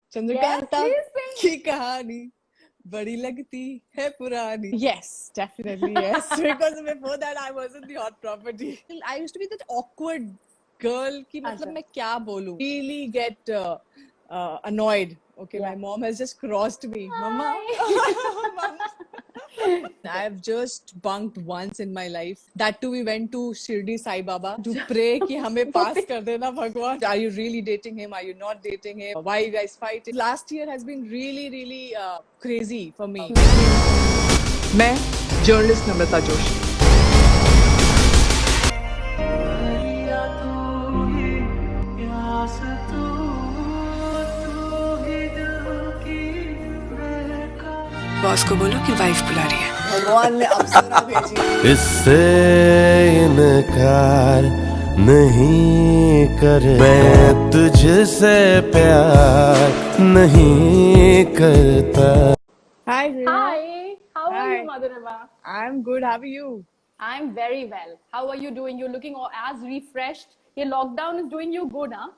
Yes, Chandrakanta please sing. की कहानी बड़ी लगती है पुरानी. Yes, definitely yes. Because before that I wasn't the hot property. I used to be that awkward girl कि मतलब अच्छा. मैं क्या बोलूं. Really get annoyed. Okay, Yeah. my mom has just crossed me. Mama. Hi. I've just bunked once in my life. That too, we went to Shirdi Sai Baba to pray कि हमें pass कर देना भगवान. Are you really dating him? Are you not dating him? Why are you guys fighting? Last year has been really, really crazy for me. मैं journalist नम्रता Joshi. Boss को बोलो कि wife बुला रही है. भगवान ने अप्सरा भेजी. इससे इनकार नहीं कर मैं तुझसे प्यार नहीं करता. Hi, Riya. Hi. How are you, Hi. Madhurima? I'm good. How are you? I'm very well. How are you doing? You're looking as refreshed. Your lockdown is doing you good, huh?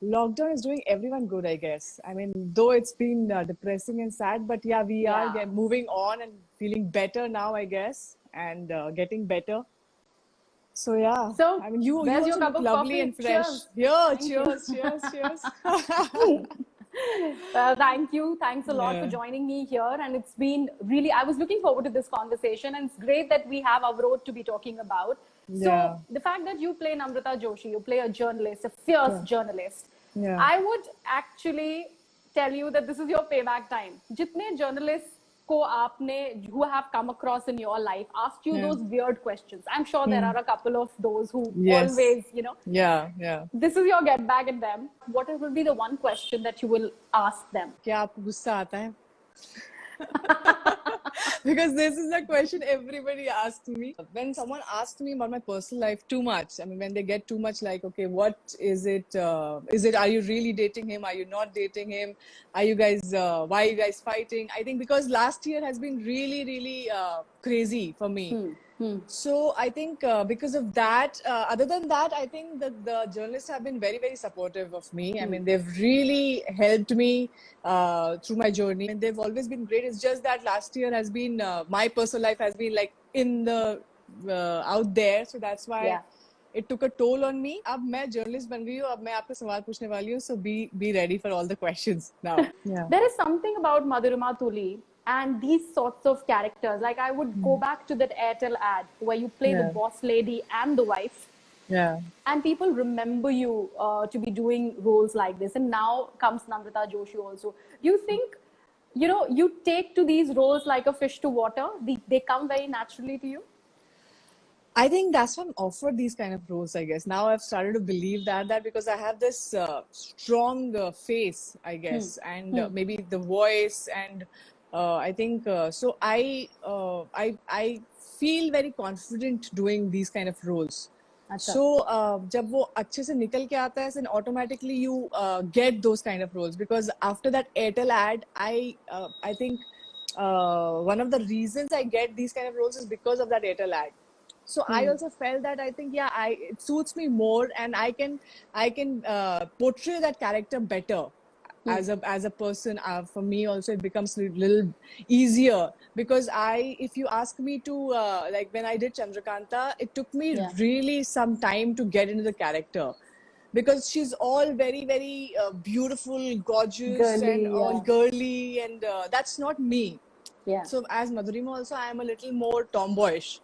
Lockdown is doing everyone good, I guess. I mean, though it's been depressing and sad, but yeah, we are Yeah. moving on and feeling better now, I guess, and getting better. So yeah, So, I mean, you where's your also cup look of lovely coffee? and fresh. Cheers. Here, Thank you. cheers, cheers, cheers. Thank you. Thanks a lot for Yeah. joining me here. And it's been really, I was looking forward to this conversation. And it's great that we have our road to be talking about. Yeah. So, the fact that you play Namrata Joshi, you play a journalist, a fierce Yeah. journalist, Yeah. I would actually tell you that this is your payback time. Jitne journalists ko aapne, who have come across in your life, asked you Yeah. those weird questions. I'm sure there are a couple of those who Yes. always, you know, Yeah, yeah. this is your get back at them. What will be the one question that you will ask them? क्या आपको गुस्सा आता है? Because this is a question everybody asks me. When someone asks me about my personal life too much, I mean, when they get too much like, okay, what is it? Are you really dating him? Are you not dating him? Are you guys, why are you guys fighting? I think because last year has been really, really crazy for me. So I think because of that, other than that, I think that the journalists have been very, very supportive of me. I mean, they've really helped me through my journey, and they've always been great. It's just that last year has been my personal life has been like in the out there, so that's why. Yeah. It took a toll on me. अब मैं journalist बन गई हूँ. अब मैं आपको सवाल पूछने वाली हूँ. So be ready for all the questions now. Yeah. There is something about Madhurima Tuli and these sorts of characters. Like I would go back to that Airtel ad where you play the Yeah. boss lady and the wife. Yeah. And people remember you to be doing roles like this. And now comes Namrata Joshi also. Do you think, you know, you take to these roles like a fish to water? They come very naturally to you? I think that's why I'm offered these kind of roles, I guess. Now I've started to believe that because I have this strong face, I guess, and maybe the voice, and I think so. I feel very confident doing these kind of roles. अच्छा. So जब वो अच्छे से निकल के आता है, then automatically you get those kind of roles, because after that Airtel ad, I think one of the reasons I get these kind of roles is because of that Airtel ad. So I also felt that I think it suits me more, and I can portray that character better as a person. For me also it becomes a little easier, because if you ask me to like when I did Chandrakanta, it took me really some time to get into the character, because she's all very, very beautiful, gorgeous, Girly, and all yeah. girly, and that's not me. Yeah. So as Madhurima also, I am a little more tomboyish.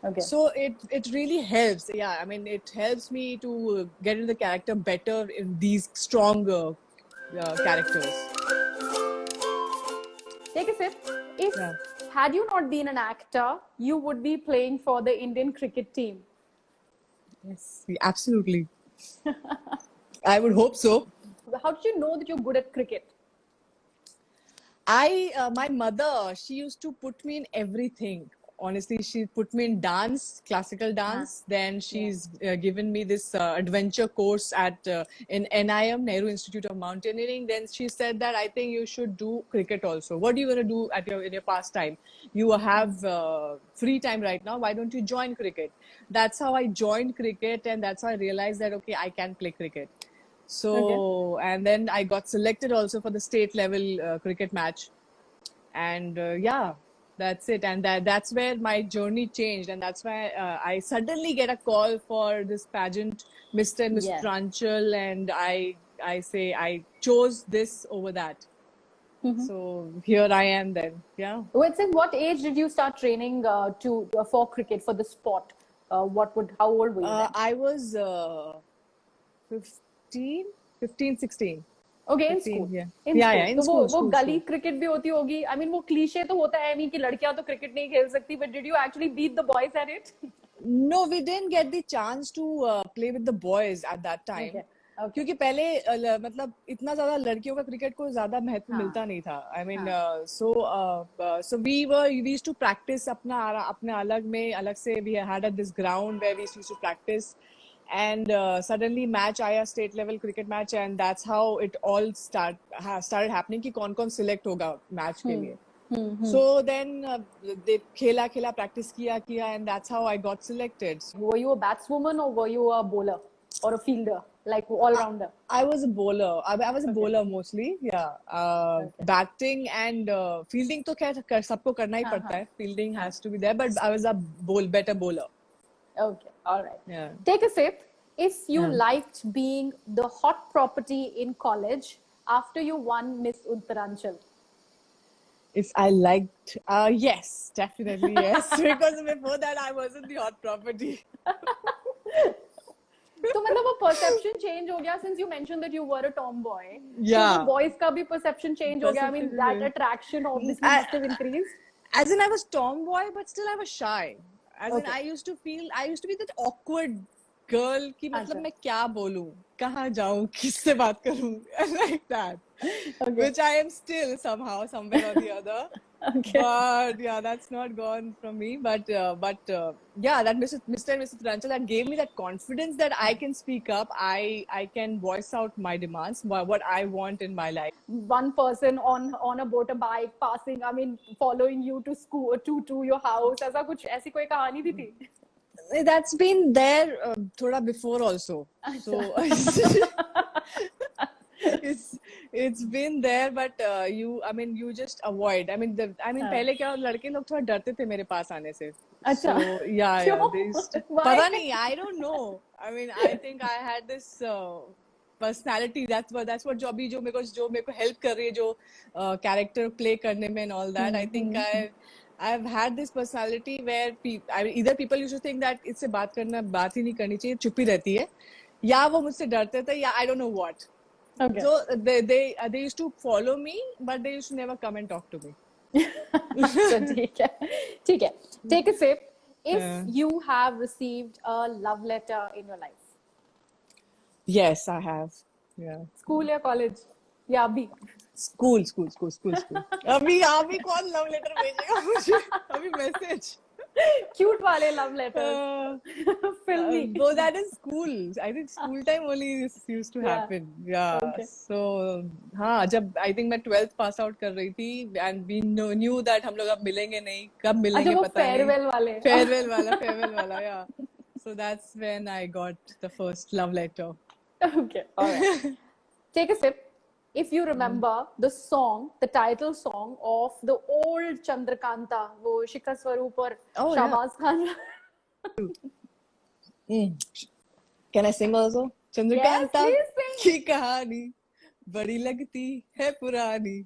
Okay. So it really helps. Yeah, I mean, it helps me to get into the character better in these strong characters. Take a sip. If had you not been an actor, you would be playing for the Indian cricket team. Yes, absolutely. I would hope so. How did you know that you're good at cricket? My mother, she used to put me in everything. Honestly, she put me in dance, classical dance. Then she's given me this adventure course at in NIM, Nehru Institute of Mountaineering. Then she said that I think you should do cricket also. What are you going to do in your pastime? You have free time right now. Why don't you join cricket? That's how I joined cricket, and that's how I realized that okay, I can play cricket. So and then I got selected also for the state level cricket match, and yeah, that's it. And that's where my journey changed, and that's why I suddenly get a call for this pageant, Mr. and Miss Yeah. Tranchal, and I say I chose this over that. So here I am then. Yeah. Wait, so what age did you start training for cricket, for the sport? How old were you then? I was 15, 16. Okay, in 15, school. yeah. In Yeah, school. yeah, in तो school, वो school, गली school. Cricket भी होती होगी. I mean वो cliché तो होता है नहीं कि लड़कियां तो क्रिकेट नहीं खेल सकती. But did you actually beat the boys at it? No, we didn't get the chance to play with the boys at that time. Okay. Okay. क्योंकि पहले मतलब इतना ज्यादा लड़कियों का क्रिकेट को ज्यादा महत्व मिलता नहीं था. I mean, so we used to practice अपना अलग से we had this ground where we used to practice, and suddenly match आया, state level cricket match, and that's how it all started happening कि कौन select होगा match के लिए. So then they खेला practice किया, and that's how I got selected. Were you a batswoman or were you a bowler or a fielder, like all rounder? I was a bowler. I was a bowler mostly. Yeah. Batting and fielding तो खैर सबको करना ही पड़ता है. Fielding has to be there, but I was a better bowler. Okay, all right. Yeah. Take a sip. If you liked being the hot property in college after you won Miss Uttaranchal. If I liked, yes, definitely yes. Because before that I wasn't the hot property. तो मतलब वो perception change हो गया since you mentioned that you were a tomboy. Yeah. So boys का भी perception change हो गया. I mean that attraction obviously must have increased. As in I was tomboy, but still I was shy. As in Okay. I used to be that awkward girl कि मतलब मैं क्या बोलूं, कहाँ जाऊं, किससे बात करूं, like that. Okay. Which I am still somehow, somewhere or the other. Okay. But yeah, that's not gone from me. But yeah, that Mr. and Mrs. Ranchal, that gave me that confidence that I can speak up. I can voice out my demands, what I want in my life. One person on a motorbike passing, I mean following you to school to your house, ऐसा कुछ ऐसी कोई कहानी भी थी? That's been there thoda before also. So it's been there, but you just avoid. पहले क्या लड़के लोग थोड़ा डरते थे मेरे पास आने से. अच्छा. So yeah, Why? पता नहीं, I don't know. I mean, I think I had this personality. That's what जो मेरे को help कर रही है, जो character play करने में and all that. I think I've had this personality where either people used to think that इससे बात ही नहीं करनी चाहिए, चुप ही रहती है, या वो मुझसे डरते थे, या I don't know what. Okay. So they used to follow me, but they used to never come and talk to me. So ठीक है. Take a sip. If you have received a love letter in your life. Yes, I have. Yeah. School या college या अभी? School. अभी कौन love letter भेजेगा मुझे? अभी message. Cute वाले love letters. Filmy. Though that is school. I think school time only this used to happen. Yeah. Okay. So हाँ, जब I think मैं 12th pass out कर रही थी, and we knew that हम लोग अब मिलेंगे नहीं, कब मिलेंगे पता नहीं. farewell वाले. Farewell वाला, yeah. So that's when I got the first love letter. Okay, all right. Take a sip. If you remember the title song of the old Chandrakanta, वो शिखा स्वरूप और Shahbaz Khan. Can I sing also? Chandrakanta Yes, please की कहानी बड़ी लगती है पुरानी.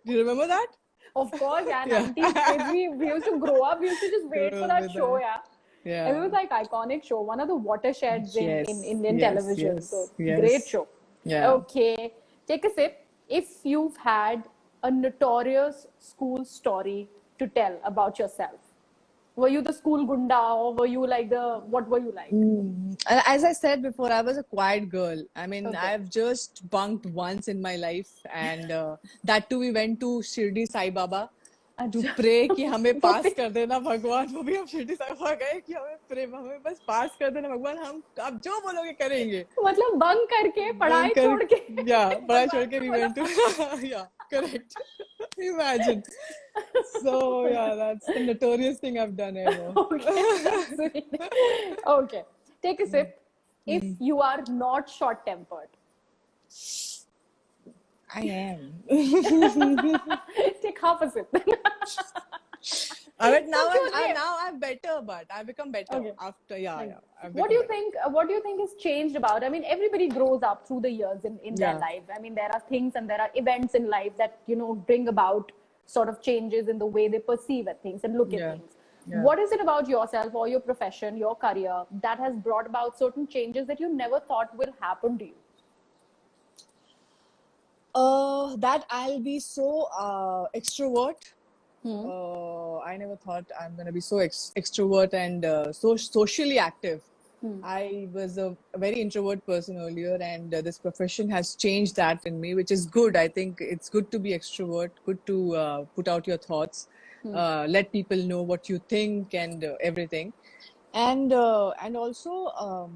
Do you remember that? Of course, yeah. 90s kids, we used to grow up. We used to just wait for that show, yeah. Yeah. And it was like iconic show, one of the watersheds in Indian television. Yes, So yes. great show. Yeah. Okay, take a sip. If you've had a notorious school story to tell about yourself, were you the school gunda or were you like what were you like? As I said before, I was a quiet girl. I mean, Okay. I've just bunked once in my life, and that too we went to Shirdi Sai Baba to pray कि हमें पास कर देना भगवान. वो भी हम शिरडी साई बाबा गए कि हमें बस पास कर देना भगवान, हम आप जो बोलोगे करेंगे. मतलब बंक करके पढ़ाई छोड़ के. Yeah, पढ़ाई छोड़ के we went to yeah, correct. Imagine. So yeah, that's the notorious thing I've done ever. Okay, take a sip. If you are not short-tempered, I am. Take half a sip. But now Okay. I'm better, but I've become better Okay. after, yeah. I've What do become you better. think? What do you think has changed about? I mean, everybody grows up through the years in their Yeah. life. I mean, there are things and there are events in life that bring about sort of changes in the way they perceive at things and look at Yeah. things. Yeah. What is it about yourself or your profession, your career that has brought about certain changes that you never thought will happen to you? That I'll be so extrovert. Hmm. I never thought I'm gonna be so extrovert and so socially active. I was a very introvert person earlier, and this profession has changed that in me, which is good. I think it's good to be extrovert, good to put out your thoughts, let people know what you think and everything, and also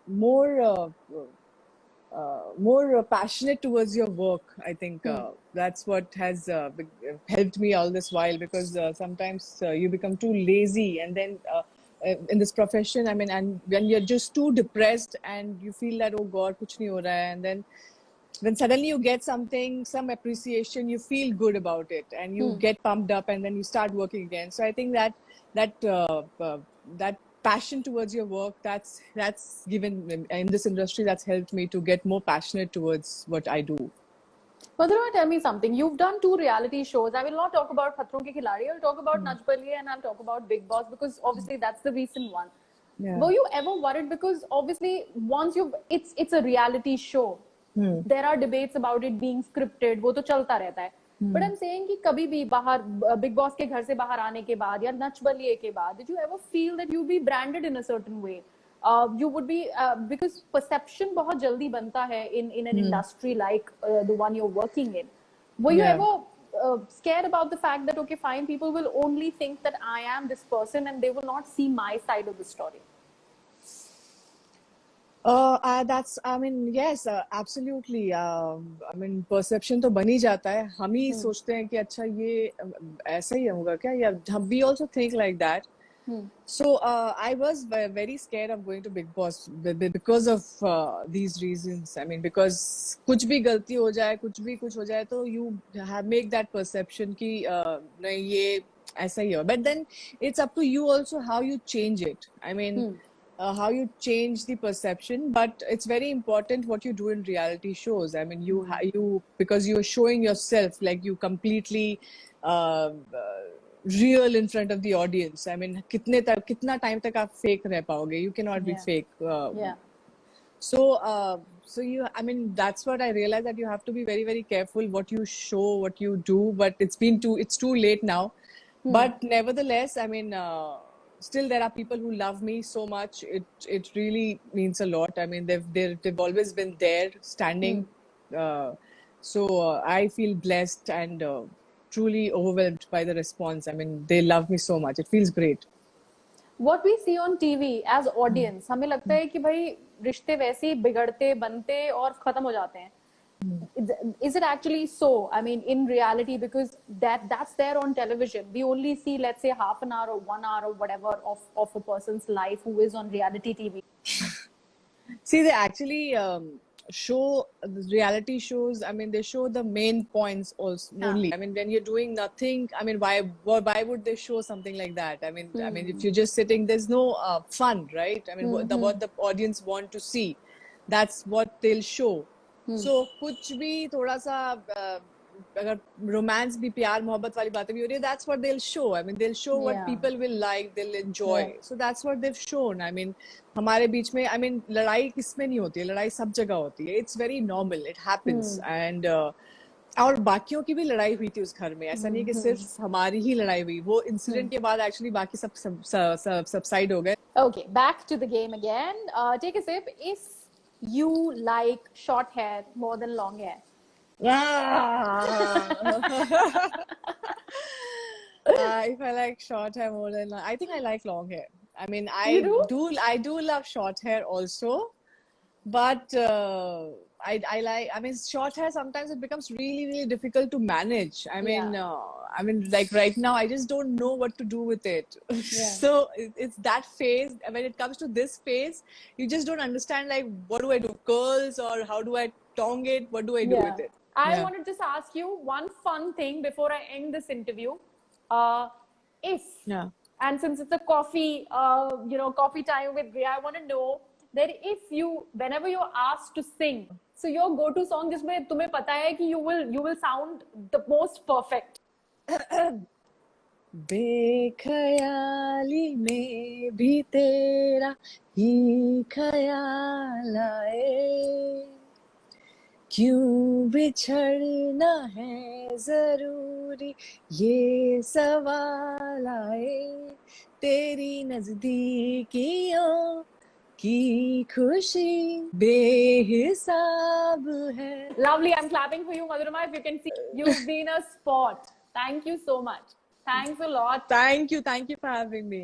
more. More passionate towards your work. I think that's what has helped me all this while, because sometimes you become too lazy, and then in this profession, I mean, and when you're just too depressed and you feel that, oh God, kuch nahi ho raha hai, and then when suddenly you get something, some appreciation, you feel good about it, and you get pumped up, and then you start working again. So I think that passion towards your work, that's given in this industry, that's helped me to get more passionate towards what I do. Madhura, tell me something. You've done 2 reality shows. I will not talk about Khatron Ke Khiladi. I'll talk about Nach Baliye and I'll talk about Big Boss because obviously that's the recent one. Yeah. Were you ever worried? Because obviously once it's a reality show. There are debates about it being scripted. वो तो चलता रहता है. But I'm saying कि कभी भी बाहर Big Boss के घर से बाहर आने के बाद या नच बलिए के बाद, did you ever feel that you'd be branded in a certain way? You would be because perception बहुत जल्दी बनता है in an industry like the one you're working in. Were you Yeah. ever scared about the fact that okay, fine, people will only think that I am this person and they will not see my side of the story? I mean, yes, absolutely. I mean, perception तो बन ही जाता है. हम ही सोचते हैं कि अच्छा ये ऐसा ही होगा क्या, या we also think like that. So I was very scared of going to Big Boss because of these reasons. I mean, because कुछ भी गलती हो जाए, कुछ हो जाए, तो you make that perception कि नहीं ये ऐसा ही हो. But then it's up to you also how you change it. I mean. How you change the perception, but it's very important what you do in reality shows. I mean, you because you're showing yourself like you completely real in front of the audience. I mean, कितना time तक आप fake रह पाओगे? You cannot be fake. Yeah. So you, I mean, that's what I realized, that you have to be very, very careful what you show, what you do. But it's too late now. But nevertheless, I mean, still there are people who love me so much. It really means a lot. I mean, they've always been there, standing. So I feel blessed and truly overwhelmed by the response. I mean, they love me so much. It feels great. What we see on TV as audience, हमें लगता है कि भाई रिश्ते वैसे ही बिगड़ते बनते और खत्म हो जाते हैं. Is it actually so? I mean, in reality, because that's there on television. We only see, let's say, half an hour or 1 hour or whatever of a person's life who is on reality TV. See, they actually show the reality shows. I mean, they show the main points also only. I mean, when you're doing nothing, I mean, why would they show something like that? I mean, if you're just sitting, there's no fun, right? I mean, what the audience want to see, that's what they'll show. So, कुछ भी थोड़ा सा अगर romance भी प्यार मोहब्बत वाली बातें भी हो रही है, that's what they'll show. I mean, they'll show what people will like, they'll enjoy. So that's what they've shown. I mean, हमारे बीच में, I mean, लड़ाई किसमें नहीं होती है, लड़ाई सब जगह होती है. It's very normal, it happens. And और बाकियों की भी लड़ाई हुई थी उस घर में. ऐसा नहीं कि सिर्फ हमारी ही लड़ाई हुई. वो इंसिडेंट के बाद एक्चुअली बाकी सब सबसाइड हो गए. Okay, back to the game again. Take a sip. If you like short hair more than long hair. If I like short hair more than long, I think I like long hair. I mean, I do love short hair also, but I mean, short hair sometimes it becomes really, really difficult to manage. I mean, like right now, I just don't know what to do with it. So it's that phase. When it comes to this phase, you just don't understand, like, what do I do? Curls, or how do I tong it? What do I do with it? I Yeah. want to just ask you one fun thing before I end this interview. If Yeah. and since it's a coffee, coffee time with Gria, I want to know that whenever you're asked to sing, so your go-to song जिसमें तुम्हें पता है कि you will sound the most perfect. बेख्याली में भी तेरा ही ख्याल आए, क्यों बिछड़ना है जरूरी ये सवाल आए, तेरी नजदीकियों की खुशी बेहिसाब है. Lovely. I'm clapping for you, Madhurima. If you can see, you've been a sport. Thank you so much. Thanks a lot. Thank you for having me.